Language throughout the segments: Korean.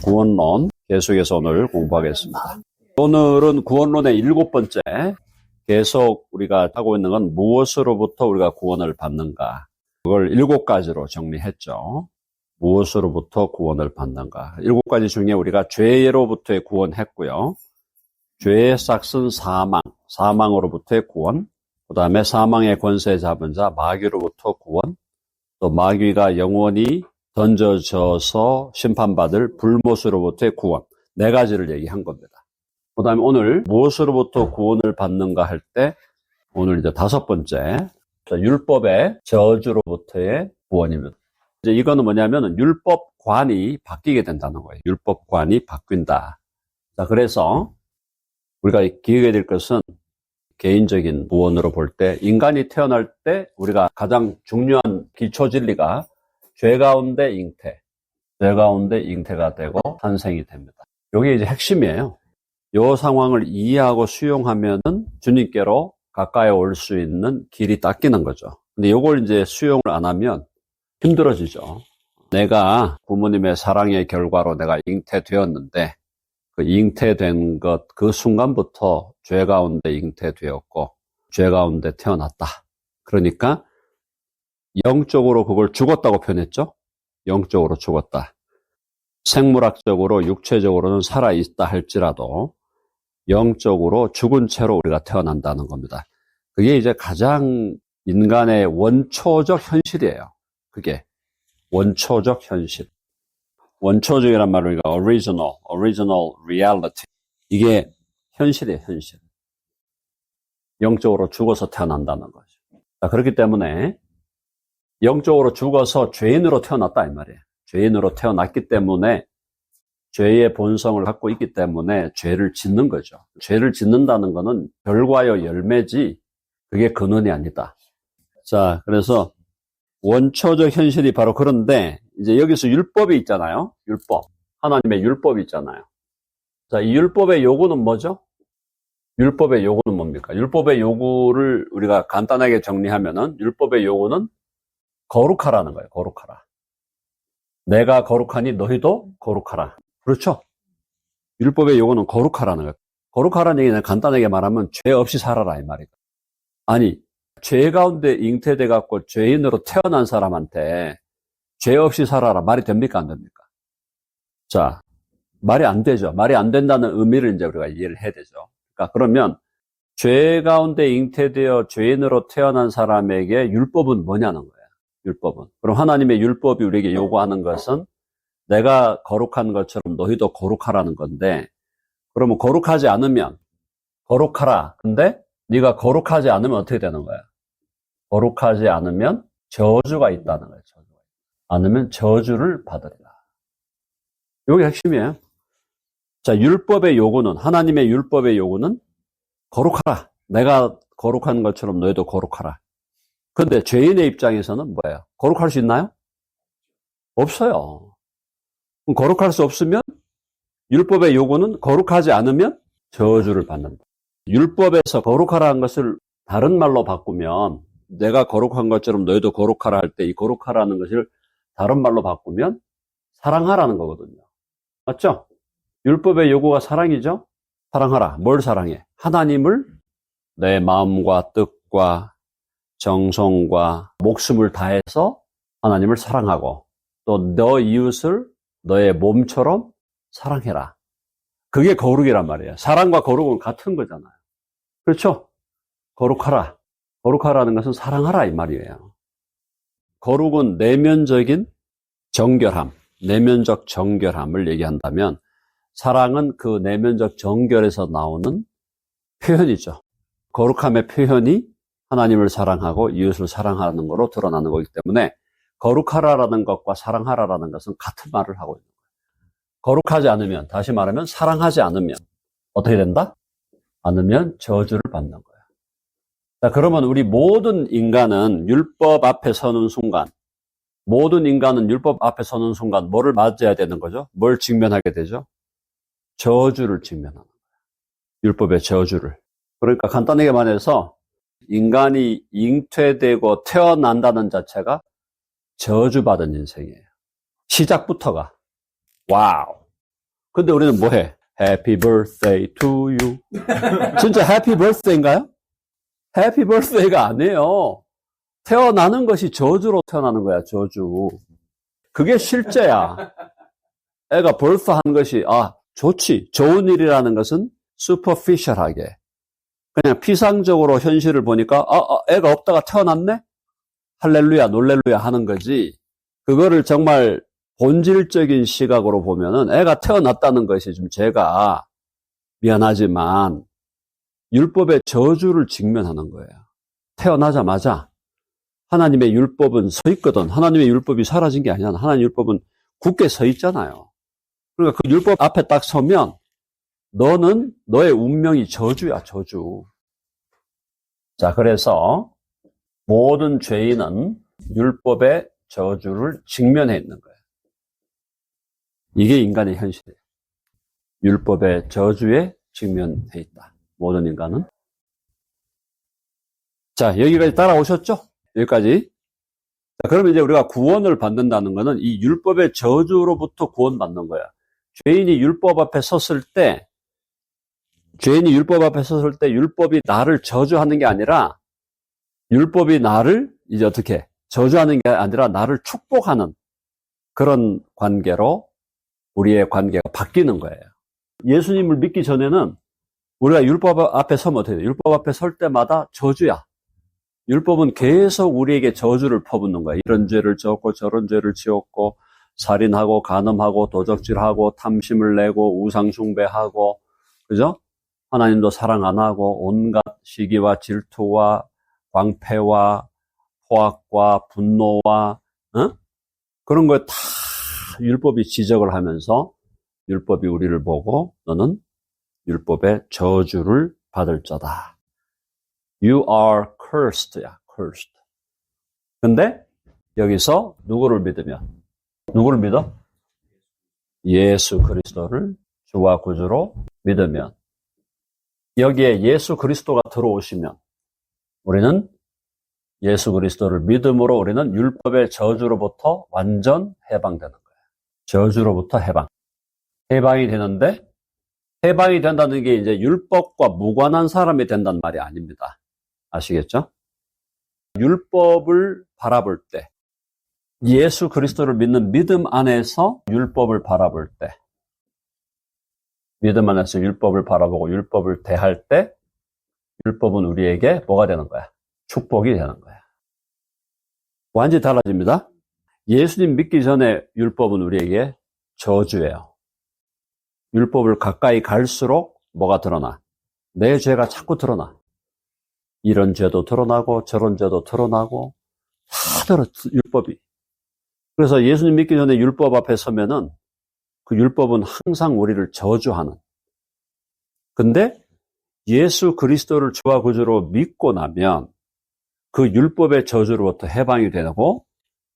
구원론 계속해서 오늘 공부하겠습니다. 오늘은 구원론의 7번째, 계속 우리가 하고 있는 건 무엇으로부터 우리가 구원을 받는가, 그걸 7가지로 정리했죠. 무엇으로부터 구원을 받는가. 7가지 중에 우리가 죄로부터의 구원했고요. 죄의 싹슨 사망, 사망으로부터의 구원, 그 다음에 사망의 권세 잡은 자 마귀로부터 구원, 또 마귀가 영원히 던져져서 심판받을 불못으로부터의 구원, 4가지를 얘기한 겁니다. 그 다음에 오늘 무엇으로부터 구원을 받는가 할 때, 오늘 이제 5번째, 율법의 저주로부터의 구원입니다. 이제 이거는 뭐냐면 율법관이 바뀌게 된다는 거예요. 율법관이 바뀐다. 자, 그래서 우리가 기억해야 될 것은 개인적인 구원으로 볼 때, 인간이 태어날 때 우리가 가장 중요한 기초 진리가 죄 가운데 잉태, 죄 가운데 잉태가 되고 탄생이 됩니다. 이게 이제 핵심이에요. 이 상황을 이해하고 수용하면은 주님께로 가까이 올 수 있는 길이 닦이는 거죠. 근데 이걸 이제 수용을 안 하면 힘들어지죠. 내가 부모님의 사랑의 결과로 내가 잉태되었는데, 그 잉태된 것, 그 순간부터 죄 가운데 잉태되었고, 죄 가운데 태어났다. 그러니까, 영적으로 그걸 죽었다고 표현했죠? 영적으로 죽었다. 생물학적으로, 육체적으로는 살아있다 할지라도, 영적으로 죽은 채로 우리가 태어난다는 겁니다. 그게 이제 가장 인간의 원초적 현실이에요. 그게. 원초적 현실. 원초적이란 말로 우리가 original reality. 이게 현실이에요, 현실. 영적으로 죽어서 태어난다는 거죠. 자, 그렇기 때문에 영적으로 죽어서 죄인으로 태어났다 이 말이에요. 죄인으로 태어났기 때문에 죄의 본성을 갖고 있기 때문에 죄를 짓는 거죠. 죄를 짓는다는 거는 결과요 열매지 그게 근원이 아니다. 자, 그래서 원초적 현실이 바로 그런데 이제 여기서 율법이 있잖아요. 율법. 하나님의 율법이 있잖아요. 자, 이 율법의 요구는 뭐죠? 율법의 요구는 뭡니까? 율법의 요구를 우리가 간단하게 정리하면은 율법의 요구는 거룩하라는 거예요. 거룩하라. 내가 거룩하니 너희도 거룩하라. 그렇죠? 율법의 요구는 거룩하라는 거예요. 거룩하라는 얘기는 간단하게 말하면 죄 없이 살아라 이 말이에요. 아니, 죄 가운데 잉태돼 갖고 죄인으로 태어난 사람한테 죄 없이 살아라 말이 됩니까 안 됩니까? 자, 말이 안 되죠. 말이 안 된다는 의미를 이제 우리가 이해를 해야 되죠. 그러니까 그러면 죄 가운데 잉태되어 죄인으로 태어난 사람에게 율법은 뭐냐는 거예요. 율법은. 그럼 하나님의 율법이 우리에게 요구하는 것은 내가 거룩한 것처럼 너희도 거룩하라는 건데, 그러면 거룩하지 않으면 거룩하라. 근데 네가 거룩하지 않으면 어떻게 되는 거야? 거룩하지 않으면 저주가 있다는 거예요. 저주가. 않으면 저주를 받으리라. 이게 핵심이에요. 자, 율법의 요구는, 하나님의 율법의 요구는 거룩하라. 내가 거룩한 것처럼 너희도 거룩하라. 그런데 죄인의 입장에서는 뭐예요? 거룩할 수 있나요? 없어요. 그럼 거룩할 수 없으면 율법의 요구는 거룩하지 않으면 저주를 받는다. 율법에서 거룩하라는 것을 다른 말로 바꾸면, 내가 거룩한 것처럼 너희도 거룩하라 할 때 이 거룩하라는 것을 다른 말로 바꾸면 사랑하라는 거거든요. 맞죠? 율법의 요구가 사랑이죠? 사랑하라. 뭘 사랑해? 하나님을 내 마음과 뜻과 정성과 목숨을 다해서 하나님을 사랑하고, 또 너 이웃을 너의 몸처럼 사랑해라. 그게 거룩이란 말이에요. 사랑과 거룩은 같은 거잖아요. 그렇죠? 거룩하라. 거룩하라는 것은 사랑하라 이 말이에요. 거룩은 내면적인 정결함, 내면적 정결함을 얘기한다면, 사랑은 그 내면적 정결에서 나오는 표현이죠. 거룩함의 표현이 하나님을 사랑하고 이웃을 사랑하는 것으로 드러나는 거기 때문에 거룩하라라는 것과 사랑하라라는 것은 같은 말을 하고 있는 거예요. 거룩하지 않으면, 다시 말하면 사랑하지 않으면 어떻게 된다? 않으면 저주를 받는 거예요. 자, 그러면 우리 모든 인간은 율법 앞에 서는 순간, 모든 인간은 율법 앞에 서는 순간 뭐를 맞아야 되는 거죠? 뭘 직면하게 되죠? 저주를 직면하는 거예요. 율법의 저주를. 그러니까 간단하게 말해서 인간이 잉태되고 태어난다는 자체가 저주받은 인생이에요. 시작부터가. 와우. 근데 우리는 뭐 해? Happy birthday to you. 진짜 happy birthday인가요? happy birthday가 아니에요. 태어나는 것이 저주로 태어나는 거야, 저주. 그게 실제야. 애가 birth 한 것이, 좋지. 좋은 일이라는 것은 superficial하게. 그냥 피상적으로 현실을 보니까, 애가 없다가 태어났네? 할렐루야, 놀렐루야 하는 거지. 그거를 정말 본질적인 시각으로 보면은 애가 태어났다는 것이 좀 제가 미안하지만 율법의 저주를 직면하는 거예요. 태어나자마자 하나님의 율법은 서 있거든. 하나님의 율법이 사라진 게 아니잖아. 하나님의 율법은 굳게 서 있잖아요. 그러니까 그 율법 앞에 딱 서면 너는 너의 운명이 저주야, 저주. 자, 그래서 모든 죄인은 율법의 저주를 직면해 있는 거예요. 이게 인간의 현실이에요. 율법의 저주에 직면해 있다. 모든 인간은. 자, 여기까지 따라오셨죠? 여기까지. 자, 그러면 이제 우리가 구원을 받는다는 것은 이 율법의 저주로부터 구원받는 거야. 죄인이 율법 앞에 섰을 때, 율법이 나를 저주하는 게 아니라, 율법이 나를 이제 어떻게 저주하는 게 아니라 나를 축복하는 그런 관계로 우리의 관계가 바뀌는 거예요. 예수님을 믿기 전에는 우리가 율법 앞에 서면 어떻게 돼요? 율법 앞에 설 때마다 저주야. 율법은 계속 우리에게 저주를 퍼붓는 거야. 이런 죄를 지었고 저런 죄를 지었고 살인하고 간음하고 도적질하고 탐심을 내고 우상숭배하고, 그죠? 하나님도 사랑 안 하고 온갖 시기와 질투와 광패와 포악과 분노와 그런 거 다 율법이 지적을 하면서 율법이 우리를 보고 너는 율법의 저주를 받을 자다. You are cursed야, cursed. 근데 여기서 누구를 믿으면? 누구를 믿어? 예수 그리스도를 주와 구주로 믿으면. 여기에 예수 그리스도가 들어오시면 우리는 예수 그리스도를 믿음으로 우리는 율법의 저주로부터 완전 해방되는 거예요. 저주로부터 해방. 해방이 되는데, 해방이 된다는 게 이제 율법과 무관한 사람이 된다는 말이 아닙니다. 아시겠죠? 율법을 바라볼 때, 예수 그리스도를 믿는 믿음 안에서 율법을 바라볼 때, 믿음 안에서 율법을 바라보고 율법을 대할 때, 율법은 우리에게 뭐가 되는 거야? 축복이 되는 거야. 완전히 달라집니다. 예수님 믿기 전에 율법은 우리에게 저주예요. 율법을 가까이 갈수록 뭐가 드러나? 내 죄가 자꾸 드러나. 이런 죄도 드러나고 저런 죄도 드러나고 다 드러 율법이. 그래서 예수님 믿기 전에 율법 앞에 서면은 그 율법은 항상 우리를 저주하는. 근데 예수 그리스도를 주와 구주로 믿고 나면 그 율법의 저주로부터 해방이 되고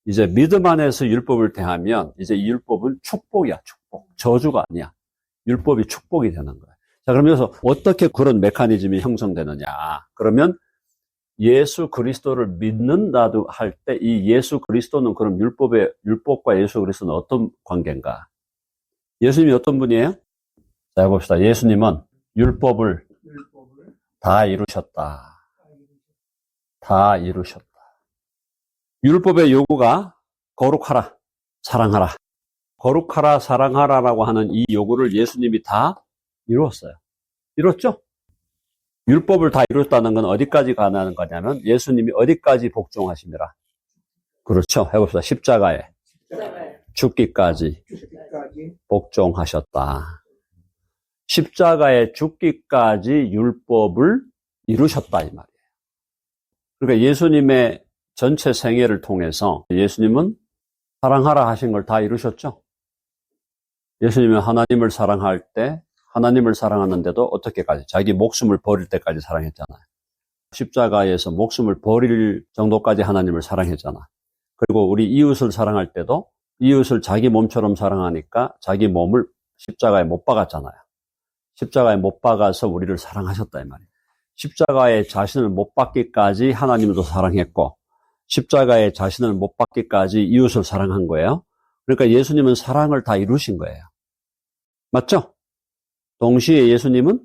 이제 믿음 안에서 율법을 대하면 이제 이 율법은 축복이야, 축복. 저주가 아니야. 율법이 축복이 되는 거야. 자, 그러면서 어떻게 그런 메커니즘이 형성되느냐. 그러면 예수 그리스도를 믿는다도 할 때 이 예수 그리스도는 그럼 율법과 예수 그리스도는 어떤 관계인가? 예수님이 어떤 분이에요? 자, 해봅시다. 예수님은 율법을 다 이루셨다. 다 이루셨다. 율법의 요구가 거룩하라, 사랑하라. 거룩하라, 사랑하라라고 하는 이 요구를 예수님이 다 이루었어요. 이뤘죠? 율법을 다 이뤘다는 건 어디까지 가는 거냐면 예수님이 어디까지 복종하심이라. 그렇죠? 해봅시다. 십자가에 죽기까지 복종하셨다. 십자가에 죽기까지 율법을 이루셨다 이 말이에요. 그러니까 예수님의 전체 생애를 통해서 예수님은 사랑하라 하신 걸 다 이루셨죠? 예수님은 하나님을 사랑할 때 하나님을 사랑하는데도 어떻게까지? 자기 목숨을 버릴 때까지 사랑했잖아요. 십자가에서 목숨을 버릴 정도까지 하나님을 사랑했잖아. 그리고 우리 이웃을 사랑할 때도 이웃을 자기 몸처럼 사랑하니까 자기 몸을 십자가에 못 박았잖아요. 십자가에 못 박아서 우리를 사랑하셨다 이 말이에요. 십자가에 자신을 못 박기까지 하나님도 사랑했고 십자가에 자신을 못 박기까지 이웃을 사랑한 거예요. 그러니까 예수님은 사랑을 다 이루신 거예요. 맞죠? 동시에 예수님은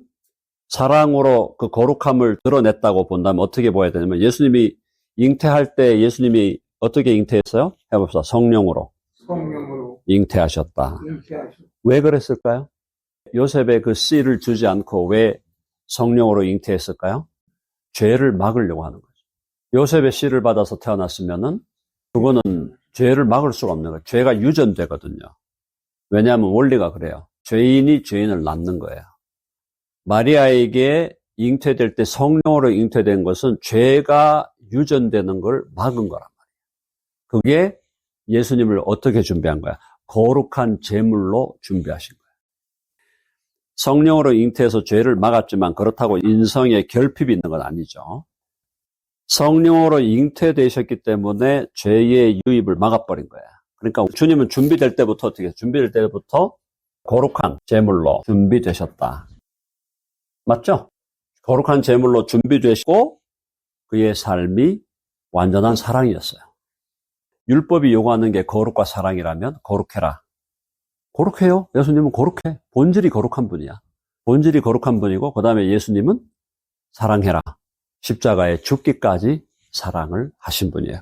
사랑으로 그 거룩함을 드러냈다고 본다면 어떻게 보아야 되냐면 예수님이 잉태할 때 예수님이 어떻게 잉태했어요? 해봅시다. 성령으로 잉태하셨다. 왜 그랬을까요? 요셉의 그 씨를 주지 않고 왜 성령으로 잉태했을까요? 죄를 막으려고 하는 거죠. 요셉의 씨를 받아서 태어났으면은 그거는 죄를 막을 수가 없는 거예요. 죄가 유전되거든요. 왜냐하면 원리가 그래요. 죄인이 죄인을 낳는 거예요. 마리아에게 잉태될 때 성령으로 잉태된 것은 죄가 유전되는 걸 막은 거란 말이에요. 그게 예수님을 어떻게 준비한 거야? 거룩한 제물로 준비하신 거예요. 성령으로 잉태해서 죄를 막았지만 그렇다고 인성에 결핍이 있는 건 아니죠. 성령으로 잉태되셨기 때문에 죄의 유입을 막아버린 거야. 그러니까 주님은 준비될 때부터 어떻게 해요? 준비될 때부터 거룩한 제물로 준비되셨다. 맞죠? 거룩한 제물로 준비되시고 그의 삶이 완전한 사랑이었어요. 율법이 요구하는 게 거룩과 사랑이라면 거룩해라. 거룩해요. 예수님은 거룩해. 본질이 거룩한 분이야. 본질이 거룩한 분이고 그 다음에 예수님은 사랑해라. 십자가에 죽기까지 사랑을 하신 분이에요.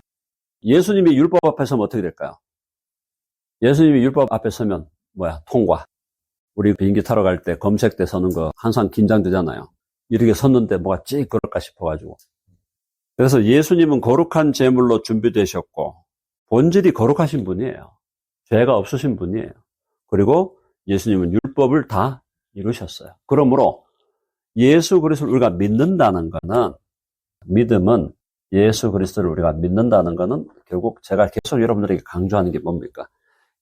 예수님이 율법 앞에 서면 어떻게 될까요? 예수님이 율법 앞에 서면 통과. 우리 비행기 타러 갈 때 검색대 서는 거 항상 긴장되잖아요. 이렇게 섰는데 뭐가 찍 그럴까 싶어가지고. 그래서 예수님은 거룩한 제물로 준비되셨고 본질이 거룩하신 분이에요. 죄가 없으신 분이에요. 그리고 예수님은 율법을 다 이루셨어요. 그러므로 예수 그리스도를 우리가 믿는다는 것은 믿음은 예수 그리스도를 우리가 믿는다는 것은 결국 제가 계속 여러분들에게 강조하는 게 뭡니까?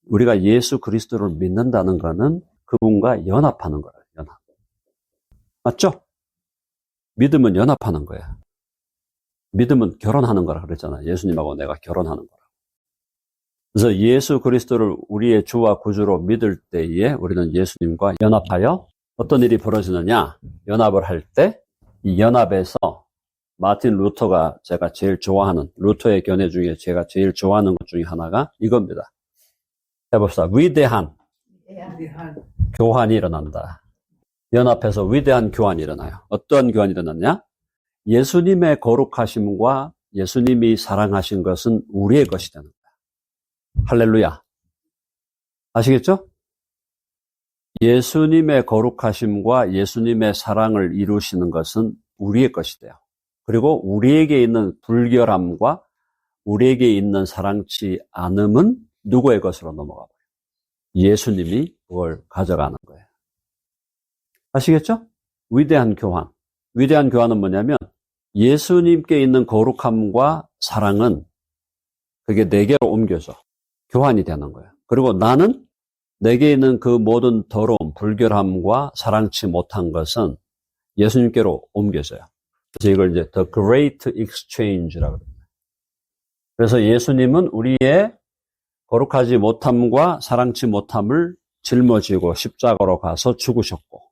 우리가 예수 그리스도를 믿는다는 것은 그분과 연합하는 거예요. 연합. 맞죠? 믿음은 연합하는 거예요. 믿음은 결혼하는 거라 그랬잖아요. 예수님하고 내가 결혼하는 거라. 그래서 예수 그리스도를 우리의 주와 구주로 믿을 때에 우리는 예수님과 연합하여 어떤 일이 벌어지느냐? 연합을 할 때 이 연합에서 마틴 루터가 제가 제일 좋아하는 루터의 견해 중에 제가 제일 좋아하는 것 중에 하나가 이겁니다. 해봅시다. 위대한 교환이 일어난다. 연합해서 위대한 교환이 일어나요. 어떤 교환이 일어났냐? 예수님의 거룩하심과 예수님이 사랑하신 것은 우리의 것이 되는 거야. 할렐루야. 아시겠죠? 예수님의 거룩하심과 예수님의 사랑을 이루시는 것은 우리의 것이 돼요. 그리고 우리에게 있는 불결함과 우리에게 있는 사랑치 않음은 누구의 것으로 넘어가 버려요? 예수님이 그걸 가져가는 거예요. 아시겠죠? 위대한 교환. 위대한 교환은 뭐냐면 예수님께 있는 거룩함과 사랑은 그게 내게로 옮겨져. 교환이 되는 거예요. 그리고 나는 내게 있는 그 모든 더러움, 불결함과 사랑치 못한 것은 예수님께로 옮겨져요. 그래서 이걸 이제 The Great Exchange라고 합니다. 그래서 예수님은 우리의 거룩하지 못함과 사랑치 못함을 짊어지고 십자가로 가서 죽으셨고,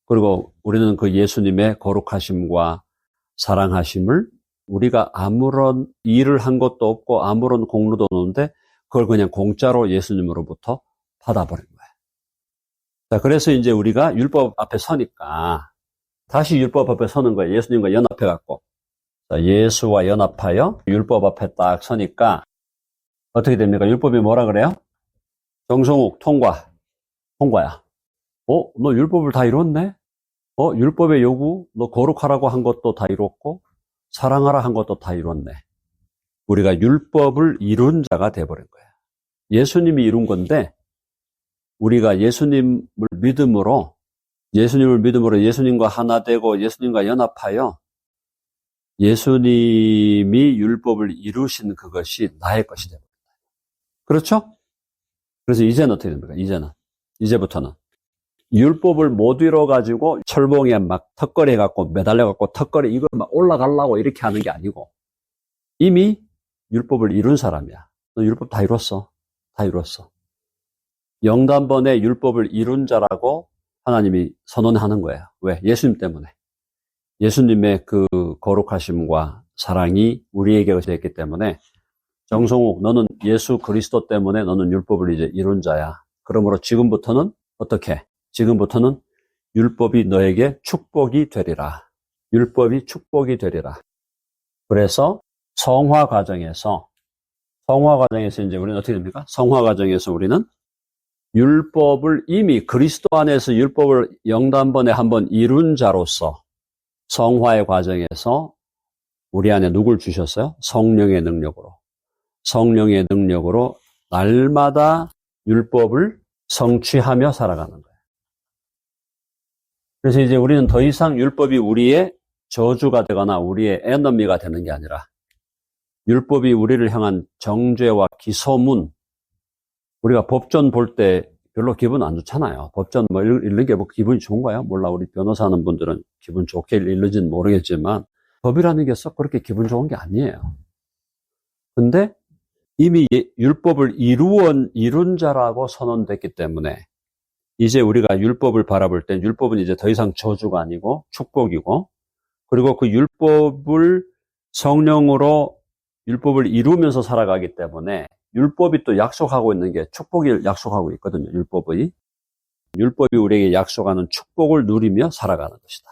그리고 우리는 그 예수님의 거룩하심과 사랑하심을 우리가 아무런 일을 한 것도 없고 아무런 공로도 없는데 그걸 그냥 공짜로 예수님으로부터 받아버린 거예요. 자, 그래서 이제 우리가 율법 앞에 서니까 다시 율법 앞에 서는 거예요. 예수님과 연합해갖고. 자, 예수와 연합하여 율법 앞에 딱 서니까 어떻게 됩니까? 율법이 뭐라 그래요? 정성욱, 통과야. 너 율법을 다 이뤘네? 율법의 요구, 너 거룩하라고 한 것도 다 이뤘고, 사랑하라 한 것도 다 이뤘네. 우리가 율법을 이룬 자가 돼버린 거예요. 예수님이 이룬 건데, 우리가 예수님을 믿음으로 예수님과 하나 되고 예수님과 연합하여 예수님이 율법을 이루신 그것이 나의 것이 됩니다. 그렇죠? 그래서 이제는 어떻게 됩니까? 이제부터는 율법을 못 이뤄가지고 철봉에 막 턱걸이 해갖고 매달려갖고 턱걸이 이걸 막 올라가려고 이렇게 하는 게 아니고 이미 율법을 이룬 사람이야. 너 율법 다 이뤘어. 다 이뤘어. 영단번에 율법을 이룬 자라고 하나님이 선언하는 거예요. 왜? 예수님 때문에. 예수님의 그 거룩하심과 사랑이 우리에게 됐기 때문에 정성욱, 너는 예수 그리스도 때문에 너는 율법을 이제 이룬 자야. 그러므로 지금부터는 어떻게? 지금부터는 율법이 너에게 축복이 되리라. 율법이 축복이 되리라. 그래서 성화 과정에서 이제 우리는 어떻게 됩니까? 성화 과정에서 우리는 율법을 이미 그리스도 안에서 율법을 영단번에 한번 이룬 자로서 성화의 과정에서 우리 안에 누굴 주셨어요? 성령의 능력으로. 성령의 능력으로 날마다 율법을 성취하며 살아가는 거예요. 그래서 이제 우리는 더 이상 율법이 우리의 저주가 되거나 우리의 에너미가 되는 게 아니라 율법이 우리를 향한 정죄와 기소문, 우리가 법전 볼 때 별로 기분 안 좋잖아요. 법전 뭐 읽는 게 뭐 기분이 좋은가요? 몰라. 우리 변호사 하는 분들은 기분 좋게 읽는지는 모르겠지만 법이라는 게 썩 그렇게 기분 좋은 게 아니에요. 근데 이미 율법을 이룬 자라고 선언됐기 때문에 이제 우리가 율법을 바라볼 때 율법은 이제 더 이상 저주가 아니고 축복이고, 그리고 그 율법을 성령으로 율법을 이루면서 살아가기 때문에 율법이 또 약속하고 있는 게 축복을 약속하고 있거든요. 율법이 우리에게 약속하는 축복을 누리며 살아가는 것이다.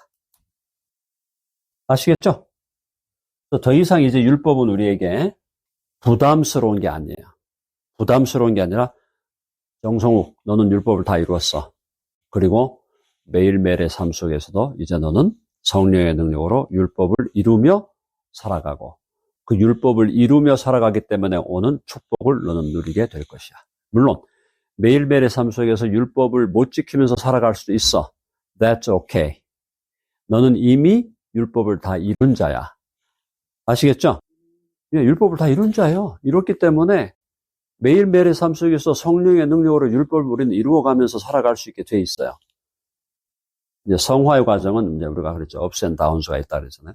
아시겠죠? 더 이상 이제 율법은 우리에게 부담스러운 게 아니에요. 부담스러운 게 아니라 정성욱, 너는 율법을 다 이루었어. 그리고 매일매일의 삶 속에서도 이제 너는 성령의 능력으로 율법을 이루며 살아가고, 그 율법을 이루며 살아가기 때문에 오는 축복을 너는 누리게 될 것이야. 물론 매일매일의 삶 속에서 율법을 못 지키면서 살아갈 수도 있어. That's okay. 너는 이미 율법을 다 이룬 자야. 아시겠죠? 율법을 다 이룬 자예요. 이뤘기 때문에 매일매일의 삶 속에서 성령의 능력으로 율법을 우리는 이루어가면서 살아갈 수 있게 돼 있어요. 이제 성화의 과정은 이제 우리가 그랬죠. ups and downs가 있다 그랬잖아요.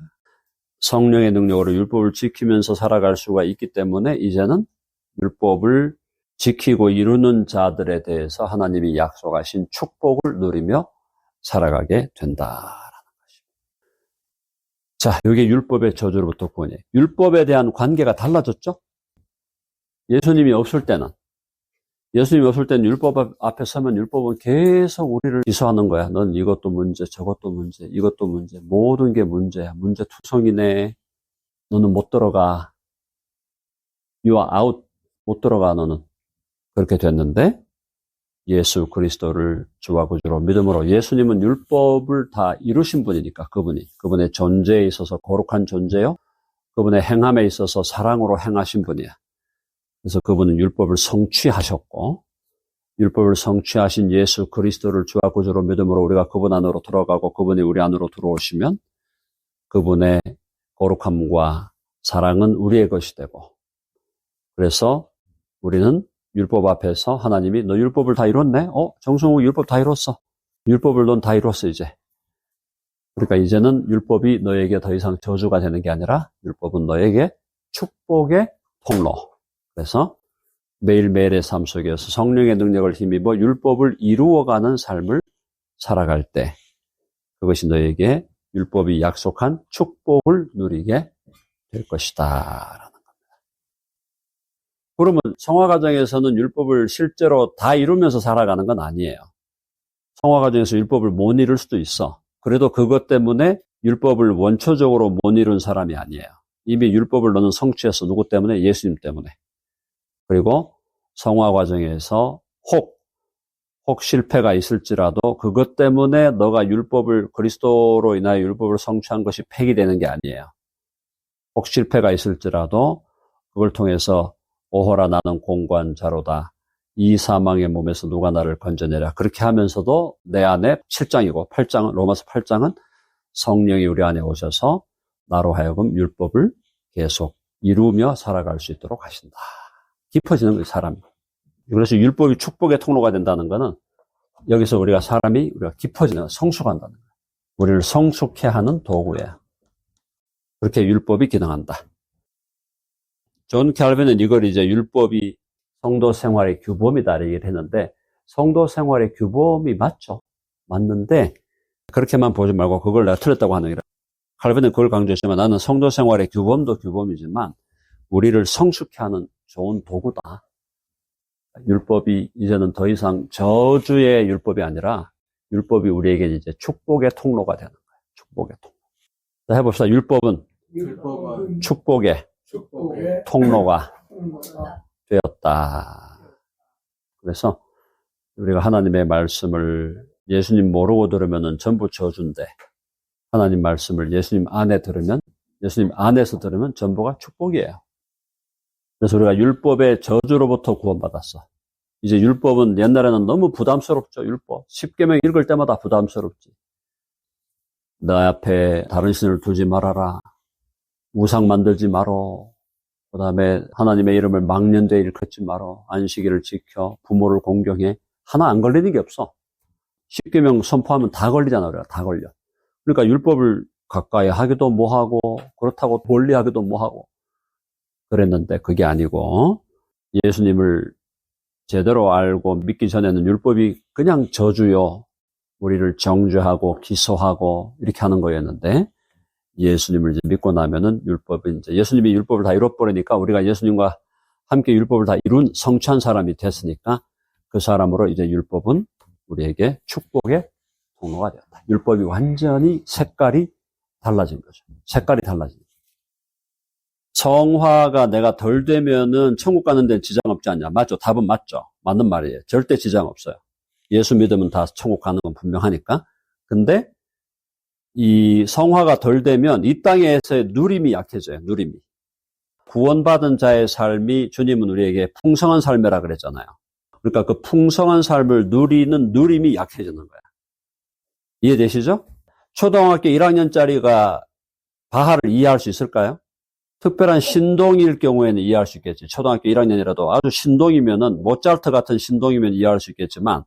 성령의 능력으로 율법을 지키면서 살아갈 수가 있기 때문에 이제는 율법을 지키고 이루는 자들에 대해서 하나님이 약속하신 축복을 누리며 살아가게 된다라는 것입니다. 자, 이게 율법의 저주로부터 구원이에요. 율법에 대한 관계가 달라졌죠? 예수님이 없을 때는 율법 앞에 서면 율법은 계속 우리를 기소하는 거야. 넌 이것도 문제, 저것도 문제, 이것도 문제, 모든 게 문제야. 문제투성이네. 너는 못 들어가. You are out. 못 들어가, 너는. 그렇게 됐는데 예수 그리스도를 주와 구주로 믿음으로, 예수님은 율법을 다 이루신 분이니까, 그분의 존재에 있어서 거룩한 존재요, 그분의 행함에 있어서 사랑으로 행하신 분이야. 그래서 그분은 율법을 성취하셨고, 율법을 성취하신 예수 그리스도를 주와 구주로 믿음으로 우리가 그분 안으로 들어가고 그분이 우리 안으로 들어오시면 그분의 거룩함과 사랑은 우리의 것이 되고, 그래서 우리는 율법 앞에서 하나님이 너 율법을 다 이뤘네? 정성욱 율법 다 이뤘어. 율법을 넌 다 이뤘어 이제. 그러니까 이제는 율법이 너에게 더 이상 저주가 되는 게 아니라 율법은 너에게 축복의 통로. 그래서 매일매일의 삶 속에서 성령의 능력을 힘입어 율법을 이루어가는 삶을 살아갈 때 그것이 너에게 율법이 약속한 축복을 누리게 될 것이다. 그러면 성화 과정에서는 율법을 실제로 다 이루면서 살아가는 건 아니에요. 성화 과정에서 율법을 못 이룰 수도 있어. 그래도 그것 때문에 율법을 원초적으로 못 이룬 사람이 아니에요. 이미 율법을 너는 성취했어. 누구 때문에? 예수님 때문에. 그리고 성화 과정에서 혹 실패가 있을지라도 그것 때문에 너가 그리스도로 인하여 율법을 성취한 것이 폐기되는 게 아니에요. 혹 실패가 있을지라도 그걸 통해서 오호라 나는 공관자로다. 이 사망의 몸에서 누가 나를 건져내랴. 그렇게 하면서도 내 안에 7장이고 8장은, 로마서 8장은 성령이 우리 안에 오셔서 나로 하여금 율법을 계속 이루며 살아갈 수 있도록 하신다. 깊어지는 거예요, 사람이. 그래서 율법이 축복의 통로가 된다는 거는 여기서 우리가 깊어지는, 성숙한다는 거예요. 우리를 성숙해 하는 도구예요. 그렇게 율법이 기능한다. 존 캘빈은 이걸 이제 율법이 성도 생활의 규범이다 얘기를 했는데, 성도 생활의 규범이 맞죠. 맞는데 그렇게만 보지 말고 그걸 내가 틀렸다고 하는 게 아니라, 캘빈은 그걸 강조했지만 나는 성도 생활의 규범도 규범이지만 우리를 성숙해 하는 좋은 도구다. 율법이 이제는 더 이상 저주의 율법이 아니라 율법이 우리에게 이제 축복의 통로가 되는 거예요. 축복의 통로. 자, 해봅시다. 율법은 축복의 통로가 되었다. 그래서 우리가 하나님의 말씀을 예수님 모르고 들으면은 전부 저주인데, 하나님 말씀을 예수님 안에 들으면, 예수님 안에서 들으면 전부가 축복이에요. 그래서 우리가 율법의 저주로부터 구원받았어. 이제 율법은 옛날에는 너무 부담스럽죠, 율법. 10계명 읽을 때마다 부담스럽지. 너 앞에 다른 신을 두지 말아라. 우상 만들지 마라. 그 다음에 하나님의 이름을 망년되이 일컫지 마라. 안식일을 지켜. 부모를 공경해. 하나 안 걸리는 게 없어. 10계명 선포하면 다 걸리잖아, 우리가. 다 걸려. 그러니까 율법을 가까이 하기도 뭐하고, 그렇다고 멀리하기도 뭐하고 그랬는데 그게 아니고, 예수님을 제대로 알고 믿기 전에는 율법이 그냥 저주요, 우리를 정죄하고 기소하고 이렇게 하는 거였는데, 예수님을 이제 믿고 나면은 율법은 이제 예수님이 율법을 다 이뤄버리니까 우리가 예수님과 함께 율법을 다 이룬 성취한 사람이 됐으니까 그 사람으로 이제 율법은 우리에게 축복의 통로가 되었다. 율법이 완전히 색깔이 달라진 거죠. 색깔이 달라진 거죠. 성화가 내가 덜 되면은 천국 가는 데는 지장 없지 않냐? 맞죠? 답은 맞죠. 맞는 말이에요. 절대 지장 없어요. 예수 믿으면 다 천국 가는 건 분명하니까. 근데 이 성화가 덜 되면 이 땅에서의 누림이 약해져요. 누림이. 구원받은 자의 삶이 주님은 우리에게 풍성한 삶이라 그랬잖아요. 그러니까 그 풍성한 삶을 누리는 누림이 약해지는 거야. 이해되시죠? 초등학교 1학년짜리가 바하를 이해할 수 있을까요? 특별한 신동일 경우에는 이해할 수 있겠지. 초등학교 1학년이라도 아주 신동이면은 모차르트 같은 신동이면 이해할 수 있겠지만,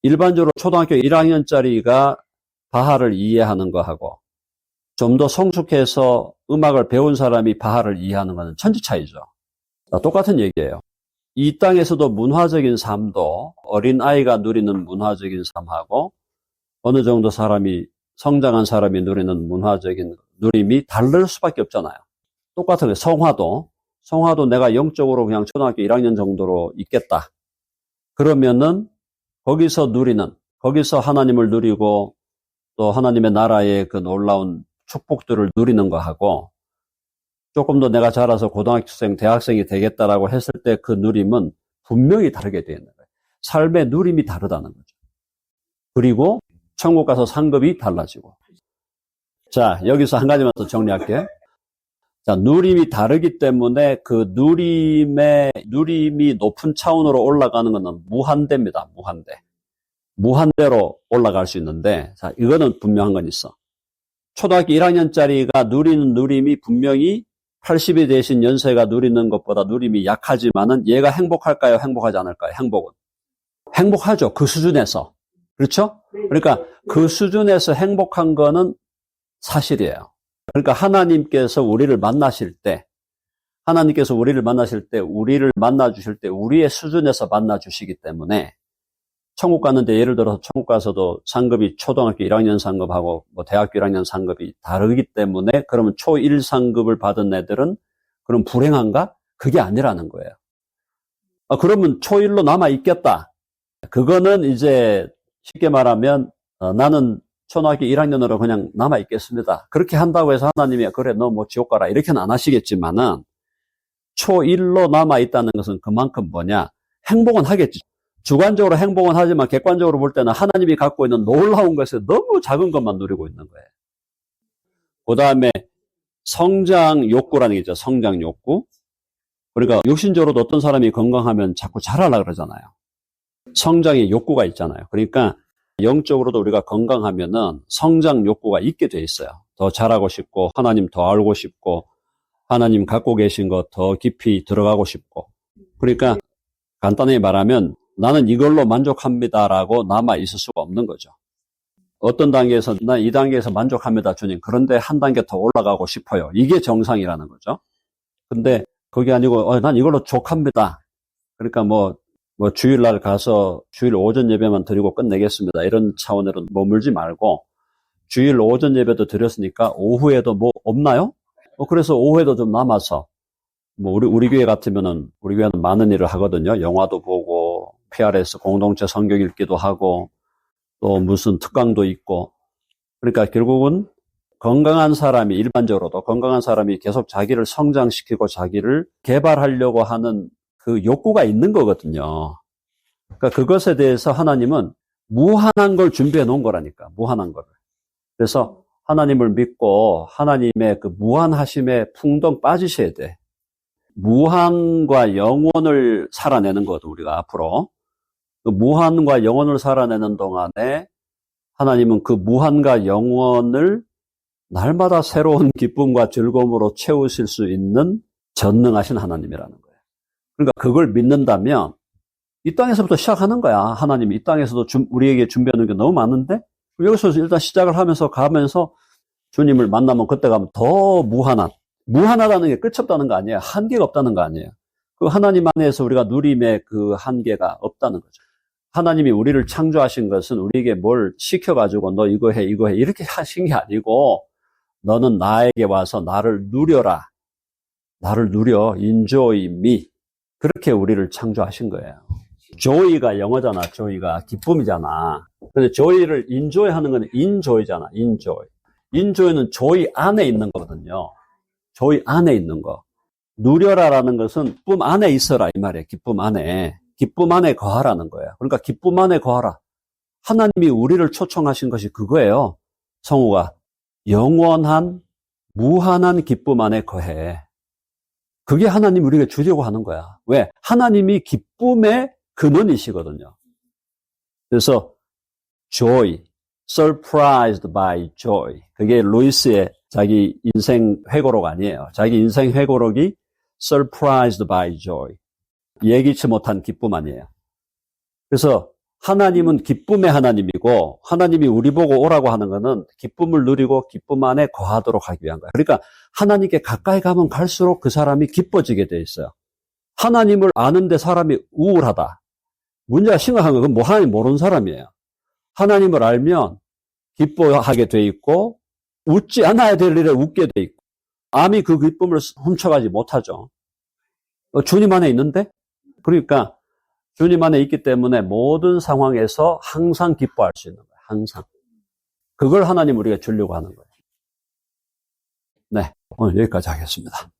일반적으로 초등학교 1학년짜리가 바하를 이해하는 거하고 좀 더 성숙해서 음악을 배운 사람이 바하를 이해하는 것은 천지 차이죠. 똑같은 얘기예요. 이 땅에서도 문화적인 삶도 어린아이가 누리는 문화적인 삶하고 어느 정도 사람이 성장한 사람이 누리는 문화적인 누림이 다를 수밖에 없잖아요. 똑같은 거예요. 성화도 내가 영적으로 그냥 초등학교 1학년 정도로 있겠다. 그러면은 거기서 하나님을 누리고 또 하나님의 나라의 그 놀라운 축복들을 누리는 거하고 조금 더 내가 자라서 고등학생, 대학생이 되겠다라고 했을 때 그 누림은 분명히 다르게 되어 있는 거예요. 삶의 누림이 다르다는 거죠. 그리고 천국 가서 상급이 달라지고. 자, 여기서 한 가지만 더 정리할게요. 자, 누림이 다르기 때문에 그 누림이 높은 차원으로 올라가는 것은 무한대입니다. 무한대로 올라갈 수 있는데, 자, 이거는 분명한 건 있어. 초등학교 1학년짜리가 누리는 누림이 분명히 80이 되신 연세가 누리는 것보다 누림이 약하지만은 얘가 행복할까요? 행복하지 않을까요? 행복하죠. 그 수준에서. 그렇죠? 그러니까 그 수준에서 행복한 거는 사실이에요. 그러니까 하나님께서 우리를 만나실 때, 우리를 만나주실 때 우리의 수준에서 만나주시기 때문에 천국 가는데 예를 들어서 천국 가서도 상급이 초등학교 1학년 상급하고 뭐 대학교 1학년 상급이 다르기 때문에 그러면 초1 상급을 받은 애들은 그럼 불행한가? 그게 아니라는 거예요. 그러면 초1로 남아있겠다. 그거는 이제 쉽게 말하면 나는 초등학교 1학년으로 그냥 남아있겠습니다. 그렇게 한다고 해서 하나님이 그래 너 뭐 지옥 가라 이렇게는 안 하시겠지만은 초1로 남아있다는 것은 그만큼 뭐냐? 행복은 하겠지. 주관적으로 행복은 하지만 객관적으로 볼 때는 하나님이 갖고 있는 놀라운 것에 너무 작은 것만 누리고 있는 거예요. 그 다음에 성장 욕구라는 게 있죠. 성장 욕구. 그러니까 육신적으로도 어떤 사람이 건강하면 자꾸 자라려고 그러잖아요. 성장의 욕구가 있잖아요. 그러니까 영적으로도 우리가 건강하면은 성장 욕구가 있게 돼 있어요. 더 잘하고 싶고 하나님 더 알고 싶고 하나님 갖고 계신 거 더 깊이 들어가고 싶고. 그러니까 간단히 말하면 나는 이걸로 만족합니다라고 남아 있을 수가 없는 거죠. 어떤 단계에서 난 이 단계에서 만족합니다, 주님. 그런데 한 단계 더 올라가고 싶어요. 이게 정상이라는 거죠. 근데 그게 아니고 난 이걸로 족합니다. 그러니까 뭐 주일날 가서 주일 오전 예배만 드리고 끝내겠습니다. 이런 차원으로 머물지 말고 주일 오전 예배도 드렸으니까 오후에도 뭐 없나요? 그래서 오후에도 좀 남아서 뭐 우리 교회 같으면은 우리 교회는 많은 일을 하거든요. 영화도 보고 PRS 공동체 성경 읽기도 하고 또 무슨 특강도 있고. 그러니까 결국은 건강한 사람이, 일반적으로도 건강한 사람이 계속 자기를 성장시키고 자기를 개발하려고 하는 그 욕구가 있는 거거든요. 그러니까 그것에 대해서 하나님은 무한한 걸 준비해 놓은 거라니까, 무한한 거를. 그래서 하나님을 믿고 하나님의 그 무한하심에 풍덩 빠지셔야 돼. 무한과 영원을 살아내는 거거든, 우리가 앞으로. 그 무한과 영원을 살아내는 동안에 하나님은 그 무한과 영원을 날마다 새로운 기쁨과 즐거움으로 채우실 수 있는 전능하신 하나님이라는 거예요. 그러니까 그걸 믿는다면 이 땅에서부터 시작하는 거야. 하나님이 이 땅에서도 우리에게 준비하는 게 너무 많은데 여기서 일단 시작을 하면서 가면서 주님을 만나면 그때 가면 더 무한하다는 게 끝이 없다는 거 아니에요. 한계가 없다는 거 아니에요. 그 하나님 안에서 우리가 누림의 그 한계가 없다는 거죠. 하나님이 우리를 창조하신 것은 우리에게 뭘 시켜가지고 너 이거 해 이렇게 하신 게 아니고 너는 나에게 와서 나를 누려라. 나를 누려. enjoy me. 그렇게 우리를 창조하신 거예요. joy가 영어잖아. joy가 기쁨이잖아. 근데 joy를 enjoy 하는 건 enjoy잖아. enjoy. enjoy는 joy 안에 있는 거거든요. joy 안에 있는 거. 누려라라는 것은 기쁨 안에 있어라 이 말이에요. 기쁨 안에. 기쁨 안에 거하라는 거예요. 그러니까 기쁨 안에 거하라. 하나님이 우리를 초청하신 것이 그거예요. 성우가 영원한 무한한 기쁨 안에 거해. 그게 하나님 우리에게 주려고 하는 거야. 왜? 하나님이 기쁨의 근원이시거든요. 그래서 joy, surprised by joy. 그게 루이스의 자기 인생 회고록 아니에요. 자기 인생 회고록이 surprised by joy. 예기치 못한 기쁨 아니에요. 그래서 하나님은 기쁨의 하나님이고 하나님이 우리 보고 오라고 하는 것은 기쁨을 누리고 기쁨 안에 거하도록 하기 위한 거예요. 그러니까 하나님께 가까이 가면 갈수록 그 사람이 기뻐지게 돼 있어요. 하나님을 아는데 사람이 우울하다. 문제가 심각한 건 뭐 하나님 모르는 사람이에요. 하나님을 알면 기뻐하게 돼 있고 웃지 않아야 될 일에 웃게 돼 있고 암이 그 기쁨을 훔쳐가지 못하죠. 주님 안에 있는데? 그러니까 주님 안에 있기 때문에 모든 상황에서 항상 기뻐할 수 있는 거예요. 항상. 그걸 하나님 우리가 주려고 하는 거예요. 네, 오늘 여기까지 하겠습니다.